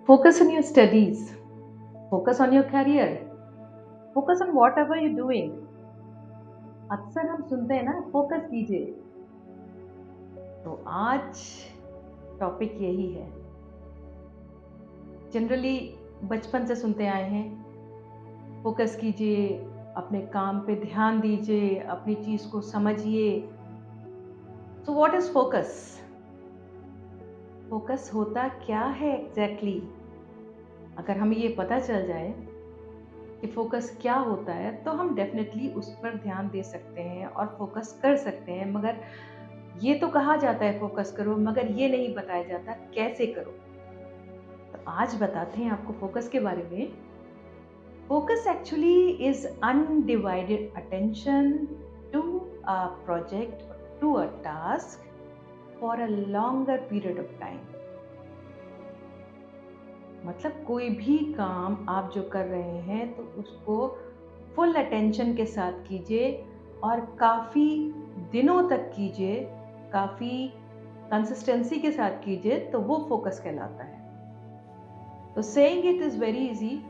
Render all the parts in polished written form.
Focus on your studies, focus on your career, focus on whatever you're doing. अक्सर हम सुनते हैं ना, फोकस कीजिए। तो आज टॉपिक यही है। जनरली बचपन से सुनते आए हैं, फोकस कीजिए, अपने काम पे ध्यान दीजिए, अपनी चीज को समझिए। So what is focus? Focus होता क्या है एग्जैक्टली? अगर हमें ये पता चल जाए कि फोकस क्या होता है तो हम डेफिनेटली उस पर ध्यान दे सकते हैं और फोकस कर सकते हैं। मगर ये तो कहा जाता है फोकस करो, मगर ये नहीं बताया जाता कैसे करो। तो आज बताते हैं आपको फोकस के बारे में। Focus actually is undivided attention to a project, to a task for a longer period of time. मतलब कोई भी काम आप जो कर रहे हैं तो उसको फुल अटेंशन के साथ कीजिए और काफ़ी दिनों तक कीजिए, काफ़ी कंसिस्टेंसी के साथ कीजिए, तो वो फोकस कहलाता है। तो saying it is very easy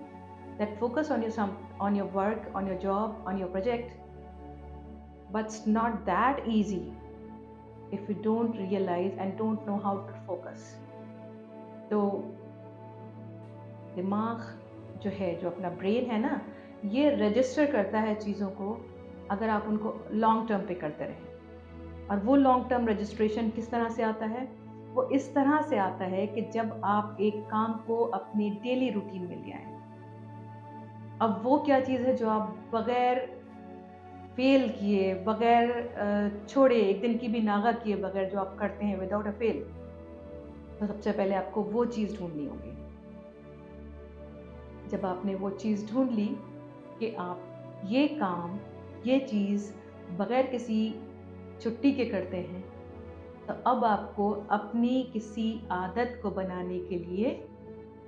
that focus on your work, on your job, on your project, but it's not that easy if you don't realize and don't know how to focus. तो दिमाग जो है, जो अपना brain है ना, ये register करता है चीज़ों को अगर आप उनको लॉन्ग टर्म पे करते रहें। और वो लॉन्ग टर्म रजिस्ट्रेशन किस तरह से आता है? वो इस तरह से आता है कि जब आप एक काम को अपनी डेली रूटीन में ले आए। अब वो क्या चीज़ है जो आप बगैर फेल किए, बगैर छोड़े, एक दिन की भी नागा किए बगैर जो आप करते हैं विदाउट अ फेल, तो सबसे पहले आपको वो चीज़ ढूंढनी होगी। जब आपने वो चीज़ ढूंढ ली कि आप ये काम, ये चीज़ बगैर किसी छुट्टी के करते हैं, तो अब आपको अपनी किसी आदत को बनाने के लिए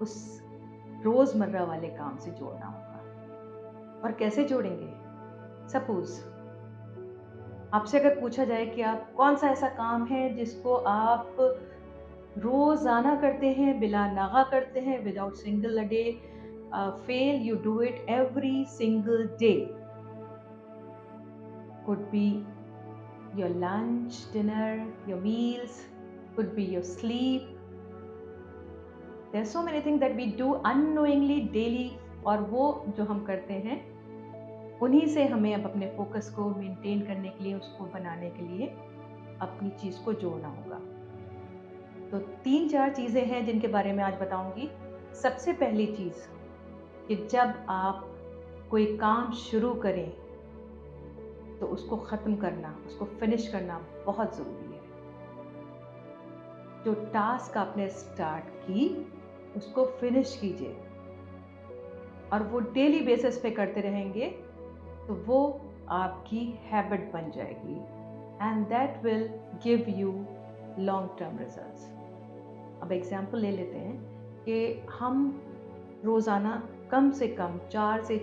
उस रोज़मर्रा वाले काम से जोड़ना होगा। और कैसे जोड़ेंगे? सपोज आपसे अगर पूछा जाए कि आप कौन सा ऐसा काम है जिसको आप रोजाना करते हैं, बिला नागा करते हैं, without single a day fail, you do it every single day. Could be your lunch, dinner, your meals, could be your sleep. There are so many things that we do unknowingly daily, और वो जो हम करते हैं उन्हीं से हमें अब अपने फोकस को मेंटेन करने के लिए, उसको बनाने के लिए अपनी चीज को जोड़ना होगा। तो 3-4 चीजें हैं जिनके बारे में आज बताऊंगी। सबसे पहली चीज कि जब आप कोई काम शुरू करें तो उसको खत्म करना, उसको फिनिश करना बहुत जरूरी है। जो टास्क आपने स्टार्ट की उसको फिनिश कीजिए, और वो डेली बेसिस पे करते रहेंगे तो वो आपकी हैबिट बन जाएगी, and that will give you long term results. अब एग्जाम्पल ले लेते हैं कि हम रोज़ाना कम से कम 4 से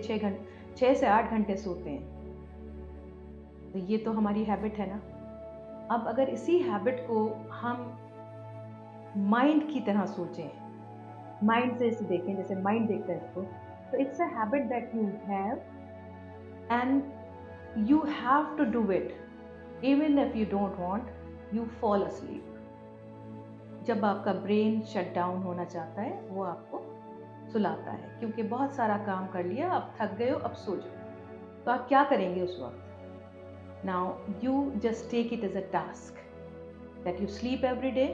6 8 घंटे सोते हैं, तो ये तो हमारी हैबिट है ना। अब अगर इसी हैबिट को हम माइंड की तरह सोचें, माइंड से इसे देखें, जैसे माइंड देखते हैं इसको, तो it's a habit that you have and you have to do it even if you don't want, you fall asleep। जब आपका ब्रेन शट डाउन होना चाहता है वो आपको सुलाता है, क्योंकि बहुत सारा काम कर लिया, अब थक गए हो, अब सो जाओ। तो आप क्या करेंगे उस वक्त? Now you just take it as a task that you sleep every day,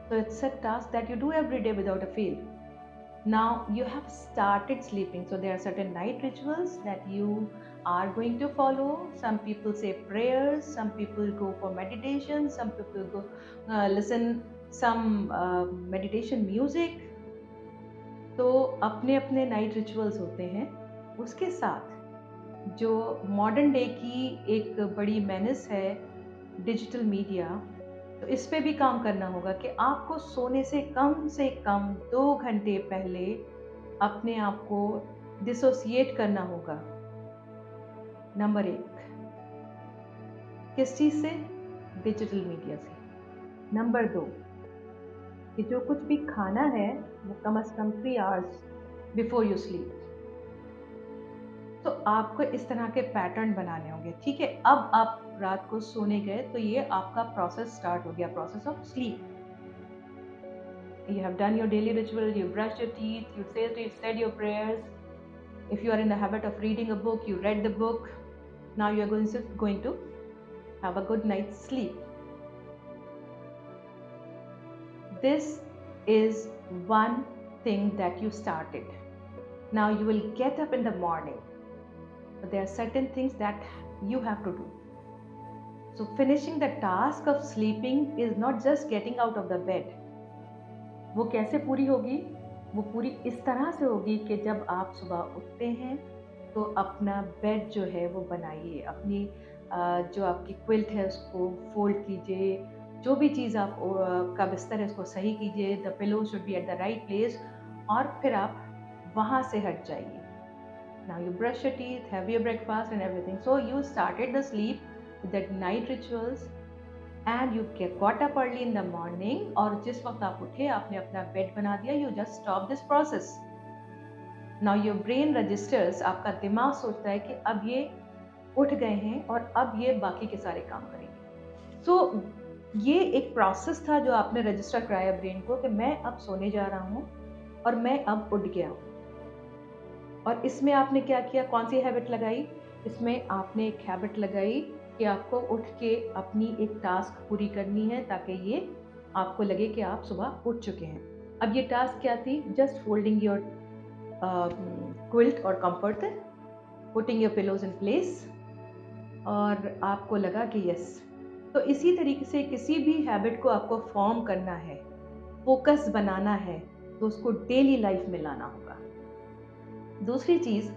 so it's a task that you do every day without a fail. Now you have started sleeping, so there are certain night rituals that you are going to follow. Some people say prayers, some people go for meditation, some people go listen some meditation music. तो अपने अपने night rituals होते हैं। उसके साथ जो modern day की एक बड़ी मेनेस है, डिजिटल मीडिया, तो इस पे भी काम करना होगा कि आपको सोने से कम 2 घंटे पहले अपने आप को डिसोसिएट करना होगा। नंबर 1, किस चीज़ से? डिजिटल मीडिया से। नंबर 2, कि जो कुछ भी खाना है वो कम से कम 3 आवर्स बिफोर यू स्लीप। तो आपको इस तरह के पैटर्न बनाने होंगे, ठीक है। अब आप रात को सोने गए तो ये आपका प्रोसेस स्टार्ट हो गया, process of sleep. You have done your daily ritual, you brushed your teeth, you said your prayers. If you are in the habit of reading a book, you read the book. Now you are going to have a good night's sleep. This is one thing that you started. Now you will get up in the morning. But there are certain things that you have to do. So finishing the task of sleeping is not just getting out of the bed. वो कैसे पूरी होगी? वो पूरी इस तरह से होगी कि जब आप सुबह उठते हैं तो अपना बेड जो है वो बनाइए, अपनी जो आपकी क्विल्ट है उसको फोल्ड कीजिए, जो भी चीज़ आप का बिस्तर है उसको सही कीजिए, the pillow should be at the right place, और फिर आप वहाँ से हट जाइए। Now you brush your teeth, have your breakfast and everything. So you started the sleep with the night rituals and you got up early in the morning, और जिस वक्त आप उठे आपने अपना बेड बना दिया। You just stop this process. Now your brain registers, आपका दिमाग सोचता है कि अब ये उठ गए हैं और अब ये बाकी के सारे काम करेंगे। So ये एक प्रोसेस था जो आपने रजिस्टर कराया ब्रेन को कि मैं अब सोने जा रहा हूँ और मैं अब उठ गया हूँ। और इसमें आपने क्या किया, कौन सी हैबिट लगाई? इसमें आपने एक हैबिट लगाई कि आपको उठ के अपनी एक टास्क पूरी करनी है ताकि ये आपको लगे कि आप सुबह उठ चुके हैं। अब ये टास्क क्या थी? जस्ट फोल्डिंग योर क्विल्ट और comfort, putting your pillows in place, और आपको लगा कि यस। तो इसी तरीके से किसी भी हैबिट को आपको फॉर्म करना है, फोकस बनाना है, तो उसको डेली लाइफ में लाना होगा। दूसरी चीज़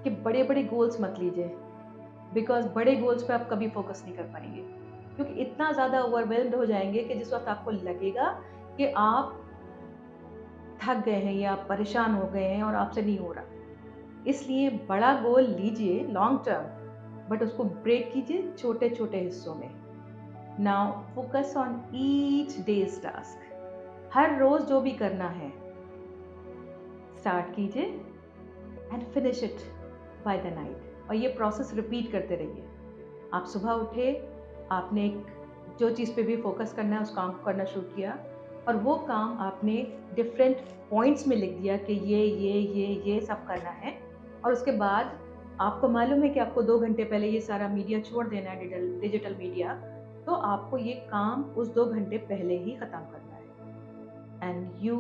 कि बड़े बड़े गोल्स मत लीजिए, बिकॉज बड़े गोल्स पे आप कभी फोकस नहीं कर पाएंगे, क्योंकि इतना ज़्यादा ओवरवेल्म्ड हो जाएंगे कि जिस वक्त आपको लगेगा कि आप थक गए हैं या आप परेशान हो गए हैं और आपसे नहीं हो रहा। इसलिए बड़ा गोल लीजिए लॉन्ग टर्म, बट उसको ब्रेक कीजिए छोटे छोटे हिस्सों में। Now focus on each day's task. हर रोज जो भी करना है स्टार्ट कीजिए and finish it by the night, और ये प्रोसेस रिपीट करते रहिए। आप सुबह उठे, आपने जो चीज़ पे भी फोकस करना है उस काम को करना शुरू किया, और वो काम आपने डिफरेंट पॉइंट्स में लिख दिया कि ये सब करना है। और उसके बाद आपको मालूम है कि आपको 2 घंटे पहले ये सारा मीडिया छोड़ देना है, डिजिटल मीडिया, तो आपको ये काम उस 2 घंटे पहले ही ख़त्म करना है। And you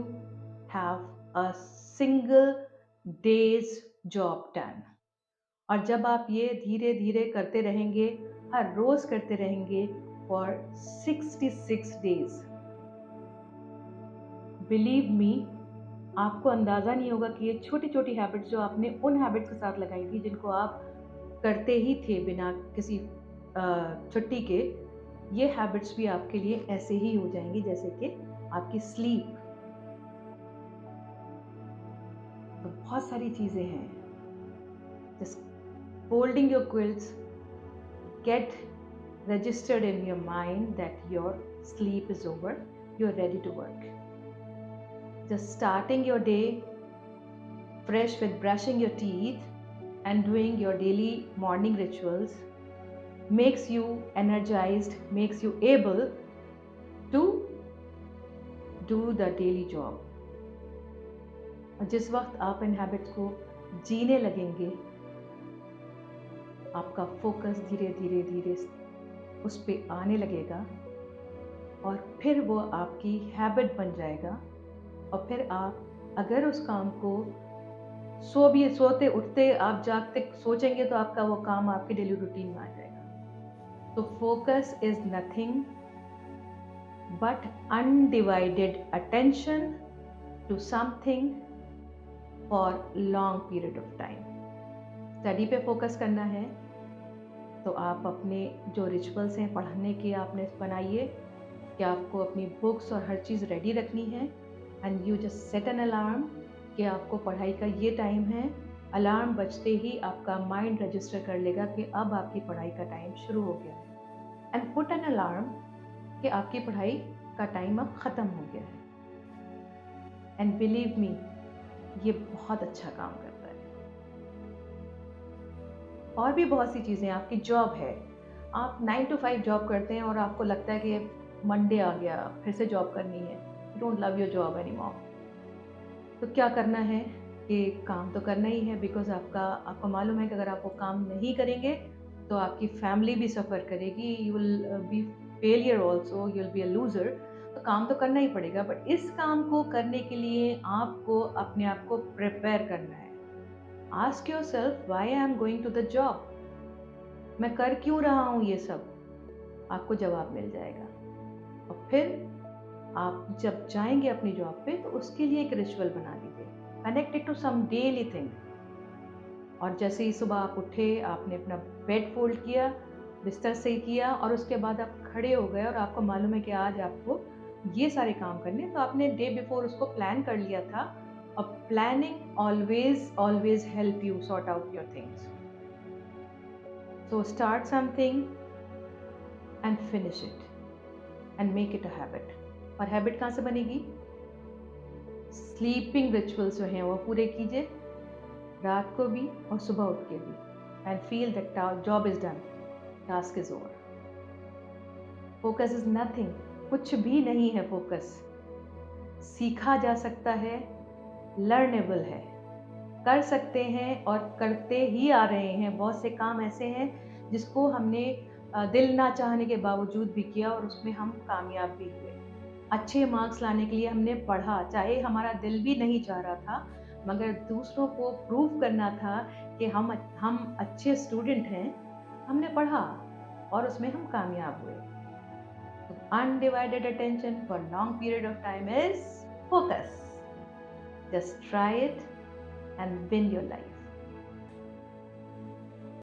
have a single days job done. और जब आप ये धीरे धीरे करते रहेंगे, हर रोज करते रहेंगे फॉर 66 डेज, बिलीव मी, आपको अंदाज़ा नहीं होगा कि ये छोटी छोटी हैबिट्स जो आपने उन हैबिट्स के साथ लगाई थी जिनको आप करते ही थे बिना किसी छुट्टी के, ये हैबिट्स भी आपके लिए ऐसे ही हो जाएंगी जैसे कि आपकी स्लीप। तो बहुत सारी चीज़ें हैं, just folding your quilts, get registered in your mind that your sleep is over, you're ready to work. Just starting your day fresh with brushing your teeth and doing your daily morning rituals makes you energized, makes you able to do the daily job. और जिस वक्त आप इन habits को जीने लगेंगे, आपका focus धीरे धीरे धीरे उस पर आने लगेगा और फिर वो आपकी हैबिट बन जाएगा। और फिर आप अगर उस काम को सोते उठते आप जागते सोचेंगे तो आपका वो काम आपके डेली रूटीन में आ जाएगा। तो focus is nothing but undivided attention to something for long period of time. Study पे फोकस करना है तो आप अपने जो रिचुअल्स हैं पढ़ने के आपने बनाइए कि आपको अपनी बुक्स और हर चीज़ रेडी रखनी है, and you just set an alarm कि आपको पढ़ाई का ये टाइम है। अलार्म बजते ही आपका माइंड रजिस्टर कर लेगा कि अब आपकी पढ़ाई का टाइम शुरू हो गया है। एंड पुट एन अलार्म कि आपकी पढ़ाई का टाइम अब ख़त्म हो गया है। एंड बिलीव मी, ये बहुत अच्छा काम करता है। और भी बहुत सी चीज़ें, आपकी जॉब है, आप 9 to 5 जॉब करते हैं और आपको लगता है कि मंडे आ गया, फिर से जॉब करनी है, you don't love your job any more. तो क्या करना है कि काम तो करना ही है, बिकॉज आपको मालूम है कि अगर आप वो काम नहीं करेंगे तो आपकी फैमिली भी सफ़र करेगी, you will be failure also, you will be a loser. तो काम तो करना ही पड़ेगा, बट इस काम को करने के लिए आपको अपने आप को प्रिपेयर करना है। Ask yourself, why I am going to the job, मैं कर क्यों रहा हूँ ये सब, आपको जवाब मिल जाएगा। और फिर आप जब जाएंगे अपनी जॉब पे तो उसके लिए एक रिचुअल बना लीजिए, connected to some daily thing. और जैसे ही सुबह आप उठे, आपने अपना बेड फोल्ड किया, बिस्तर सही किया, और उसके बाद आप खड़े हो गए और आपको मालूम है कि आज आपको ये सारे काम करने, तो आपने डे बिफोर उसको प्लान कर लिया था। और planning always always help you sort out your things. So start something and finish it and make it a habit. और हैबिट कहाँ से बनेगी? स्लीपिंग रिचुअल्स जो हैं वो पूरे कीजिए, रात को भी और सुबह उठ के भी, and feel that job is done, task is over. Focus is nothing, कुछ भी नहीं है फोकस। सीखा जा सकता है, लर्नेबल है, कर सकते हैं और करते ही आ रहे हैं। बहुत से काम ऐसे हैं जिसको हमने दिल ना चाहने के बावजूद भी किया और उसमें हम कामयाब भी हुए। अच्छे मार्क्स लाने के लिए हमने पढ़ा, चाहे हमारा दिल भी नहीं चाह रहा था, मगर दूसरों को प्रूव करना था कि हम अच्छे स्टूडेंट हैं, हमने पढ़ा और उसमें हम कामयाब हुए। तो undivided attention for long period of time is focus. Just try it and win your life.